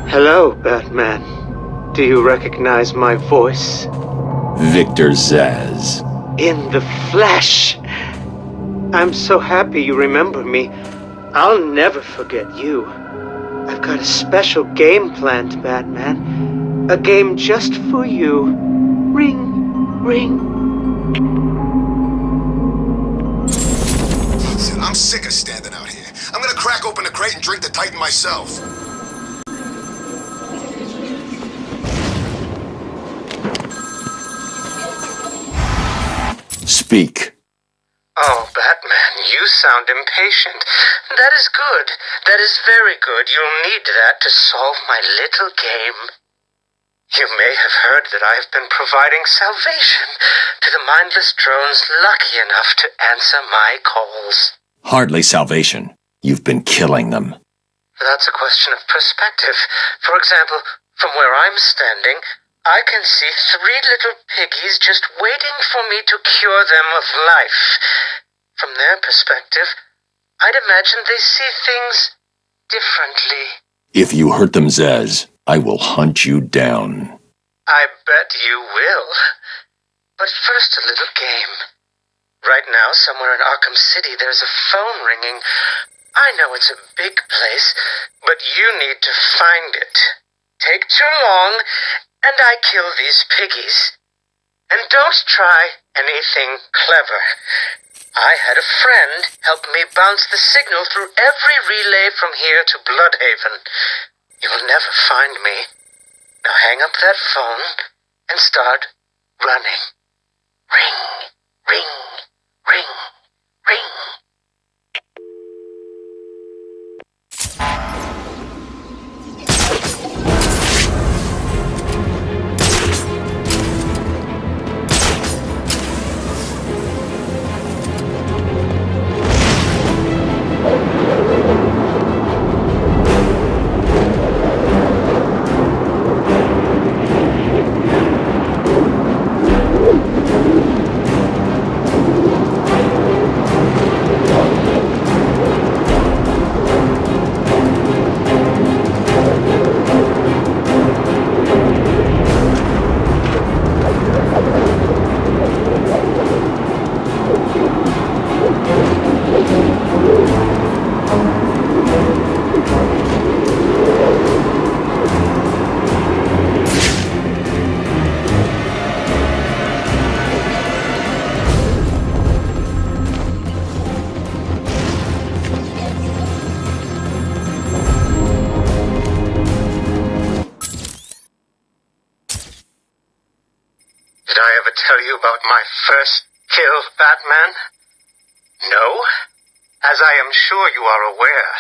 Hello, Batman. Do you recognize my voice? Victor Zsasz. In the flesh! I'm so happy you remember me. I'll never forget you. I've got a special game planned, Batman. A game just for you. Ring, ring. I'm sick of standing out here. I'm gonna crack open the crate and drink the Titan myself. Speak. Oh, Batman, you sound impatient. That is good. That is very good. You'll need that to solve my little game. You may have heard that I have been providing salvation to the mindless drones lucky enough to answer my calls. Hardly salvation. You've been killing them. That's a question of perspective. For example, from where I'm standing, I can see 3 little piggies just waiting for me to cure them of life. From their perspective, I'd imagine they see things differently. If you hurt them, Zsasz, I will hunt you down. I bet you will. But first, a little game. Right now, somewhere in Arkham City, there's a phone ringing. I know it's a big place, but you need to find it. Take too long, and I kill these piggies. And don't try anything clever. I had a friend help me bounce the signal through every relay from here to Bloodhaven. You'll never find me. Now hang up that phone and start running. Ring, ring, ring, ring. Did I ever tell you about my first kill, Batman? No? As I am sure you are aware,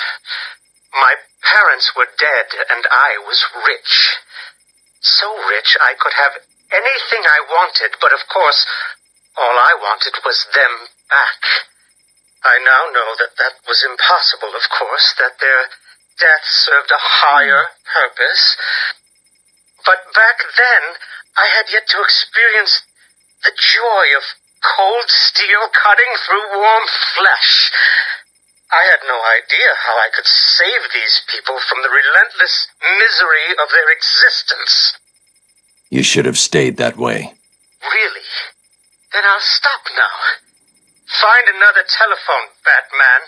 my parents were dead and I was rich. So rich I could have anything I wanted, but of course, all I wanted was them back. I now know that that was impossible, of course, that their death served a higher purpose. But back then, I had yet to experience the joy of cold steel cutting through warm flesh. I had no idea how I could save these people from the relentless misery of their existence. You should have stayed that way. Really? Then I'll stop now. Find another telephone, Batman.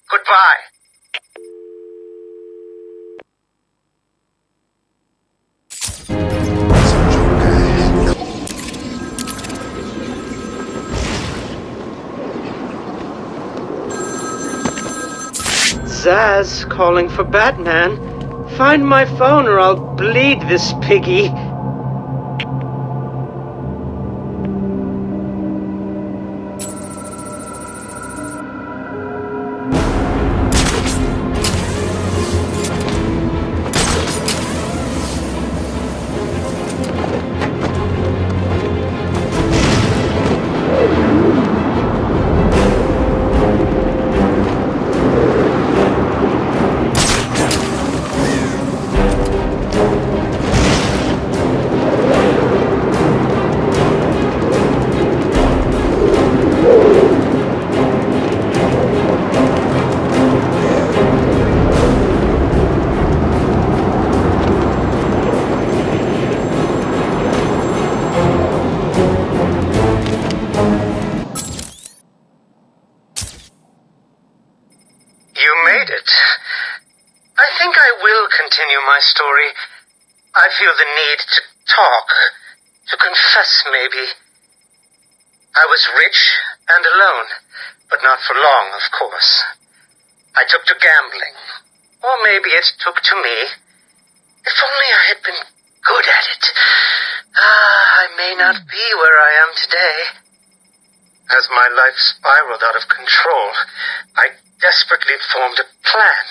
Goodbye. Zsasz calling for Batman. Find my phone or I'll bleed this piggy. continue my story, I feel the need to talk, to confess maybe. I was rich and alone, but not for long, of course. I took to gambling, or maybe it took to me. If only I had been good at it. I may not be where I am today. As my life spiraled out of control, I desperately formed a plan.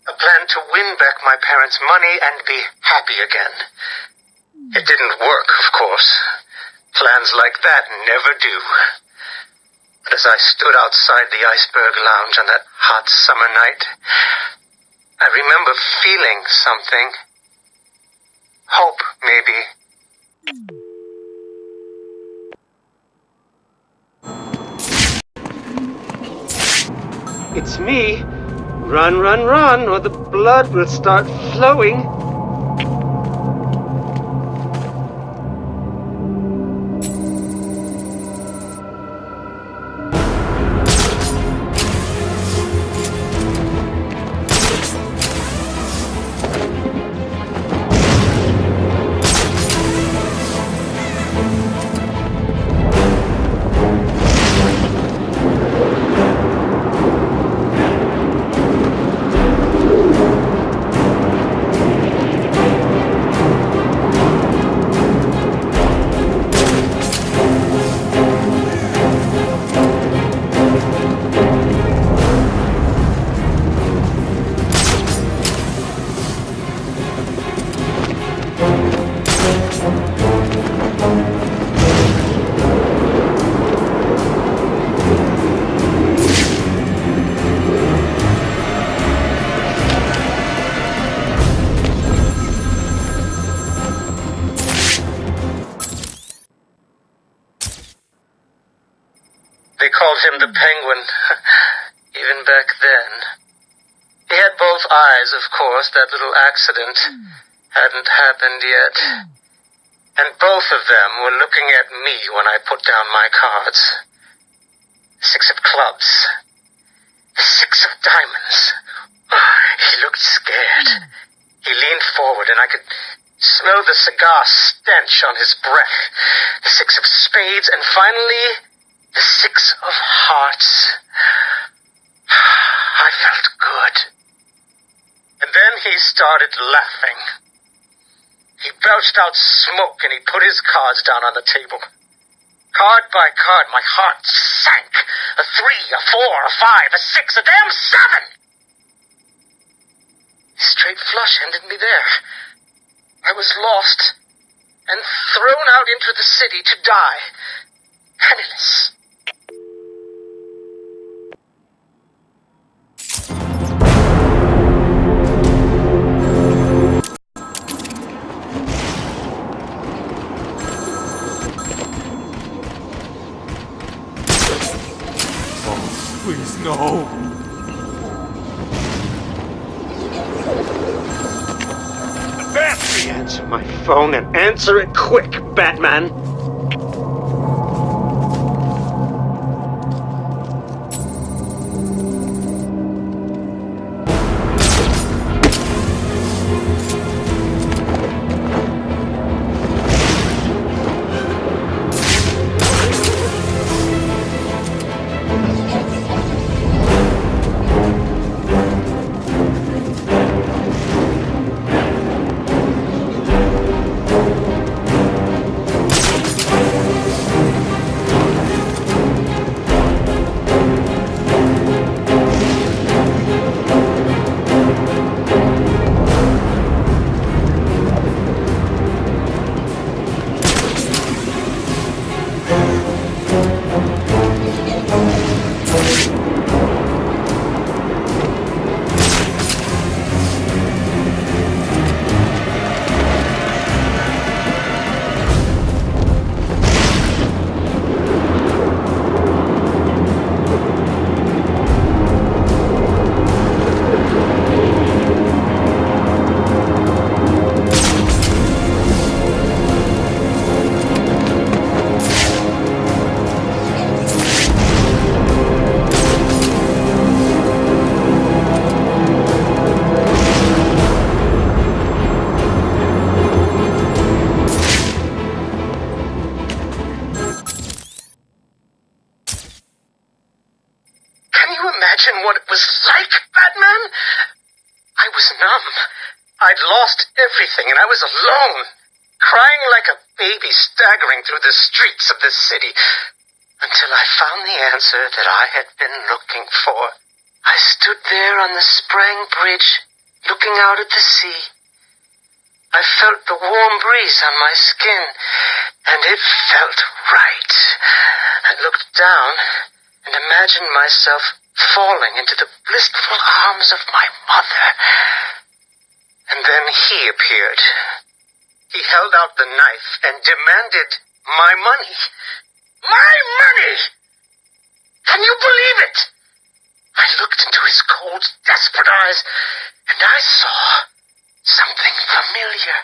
A plan to win back my parents' money and be happy again. It didn't work, of course. Plans like that never do. But as I stood outside the Iceberg Lounge on that hot summer night, I remember feeling something. Hope, maybe. It's me. Run, run, run, or the blood will start flowing. They called him the Penguin, even back then. He had both eyes, of course. That little accident hadn't happened yet. And both of them were looking at me when I put down my cards. 6 of clubs. 6 of diamonds. He looked scared. He leaned forward and I could smell the cigar stench on his breath. The 6 of spades and finally the 6 of hearts. I felt good. And then he started laughing. He belched out smoke and he put his cards down on the table. Card by card, my heart sank. A 3, a 4, a 5, a 6, a damn 7! Straight flush ended me there. I was lost and thrown out into the city to die. Penniless. Please, no. Answer my phone and answer it quick, Batman. imagine what it was like, Batman? I was numb. I'd lost everything, and I was alone, crying like a baby staggering through the streets of this city, until I found the answer that I had been looking for. I stood there on the Sprang Bridge, looking out at the sea. I felt the warm breeze on my skin, and it felt right. I looked down and imagined myself falling into the blissful arms of my mother. And then he appeared. He held out the knife and demanded my money. My money! Can you believe it? I looked into his cold, desperate eyes, and I saw something familiar.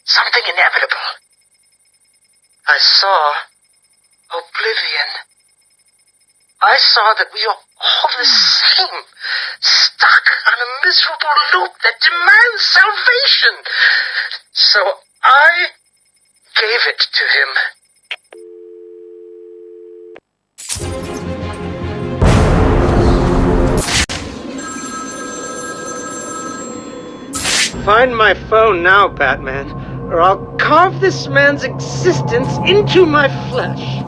Something inevitable. I saw oblivion. I saw that we are all the same, stuck on a miserable loop that demands salvation. So I gave it to him. Find my phone now, Batman, or I'll carve this man's existence into my flesh.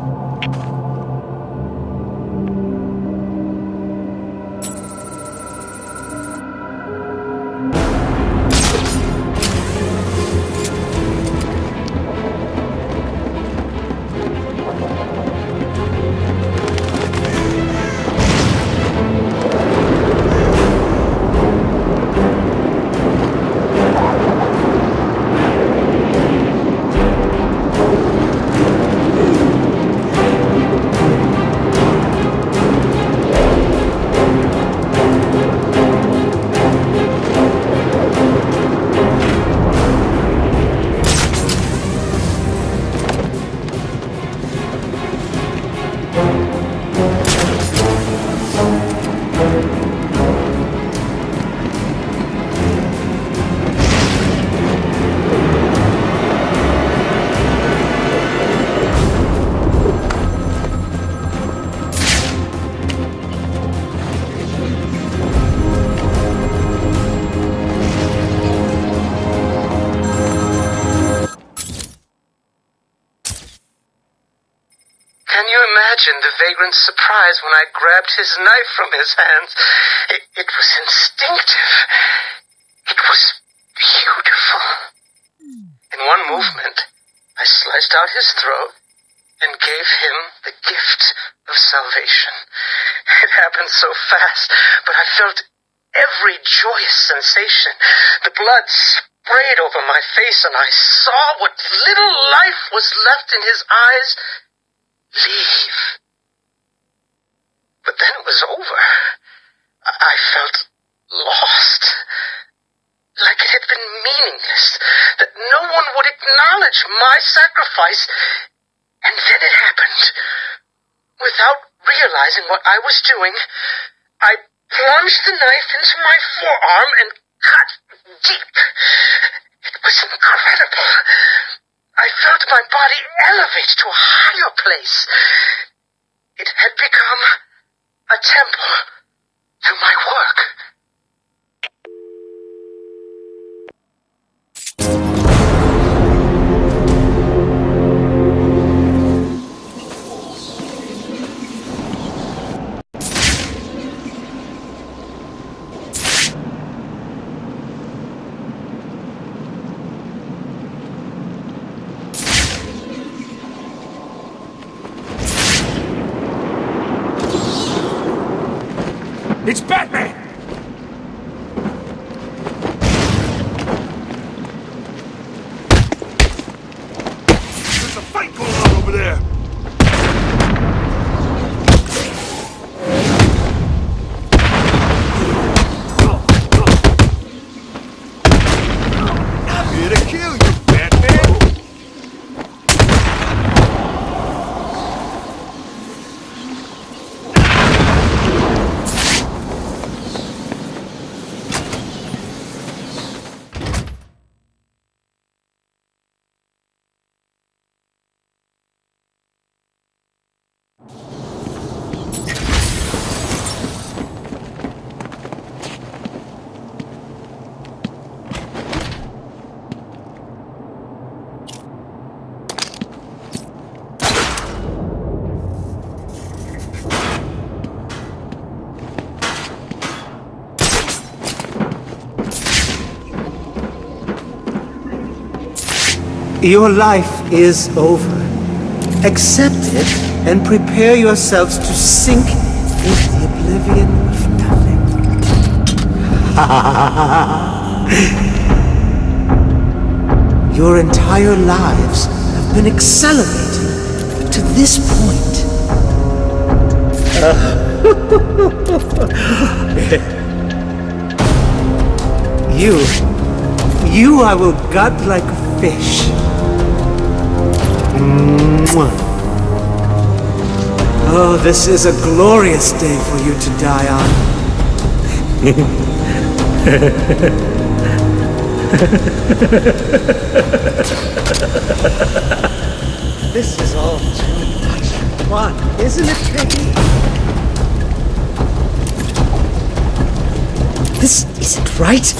Imagine the vagrant's surprise when I grabbed his knife from his hands. It was instinctive. It was beautiful. In one movement, I sliced out his throat and gave him the gift of salvation. It happened so fast, but I felt every joyous sensation. The blood sprayed over my face, and I saw what little life was left in his eyes leave. But then it was over. I felt lost. Like it had been meaningless. That no one would acknowledge my sacrifice. And then it happened. Without realizing what I was doing, I plunged the knife into my forearm and cut deep. It was incredible. I felt my body elevate to a higher place. It had become a temple to my work. It's Batman! There's a fight going on over there! I'm here to kill you, Batman! Your life is over. Accept it and prepare yourselves to sink into the oblivion of nothing. Your entire lives have been accelerated to this point. You I will gut like a fish. Mwah. Oh, this is a glorious day for you to die on. This is all too much fun, isn't it, Peggy? This isn't right.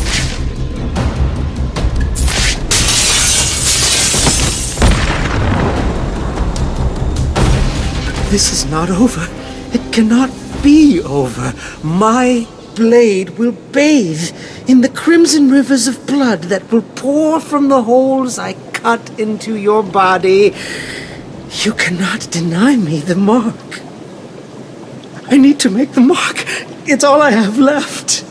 This is not over. It cannot be over. My blade will bathe in the crimson rivers of blood that will pour from the holes I cut into your body. You cannot deny me the mark. I need to make the mark. It's all I have left.